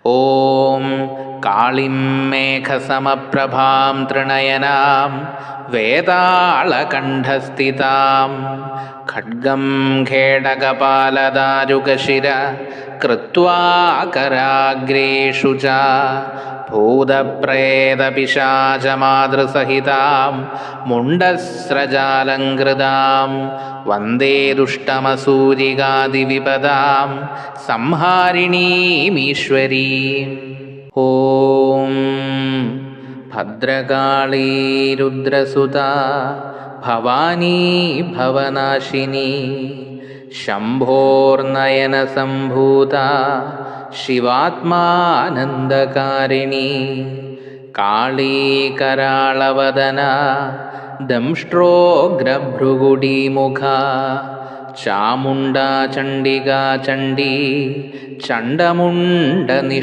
ഓം കാളിം മേഘസമപ്രഭാം ത്രിനയനാം വേതാളകണ്ഠസ്ഥിതാം ഖഡ്ഗം ഖേടകപാലദാരുകശിര കൃത്വാ കരാഗ്രേഷു ച ഭൂതപ്രേതപിശാചമാതൃസഹിതാം മുണ്ഡസ്രജാലങ്കൃതാം വന്ദേ ദുഷ്ടമസൂരികാദിവിപദാം സംഹാരിണീമീശ്വരീം. ഓം ഭദ്രകാളീ രുദ്രസുതാ ഭവാനീ ഭവനാശിനി ശംഭോർനയനസംഭൂതാ ശിവാത്മാനന്ദകാരിണി കാളീ കരാളവദനാ ദംഷ്ട്രോഗ്രഭൃഗുഡീമുഖാ ചാമുണ്ഡാ ചണ്ഡികാ ചണ്ഡീ ചണ്ഡമുണ്ഡ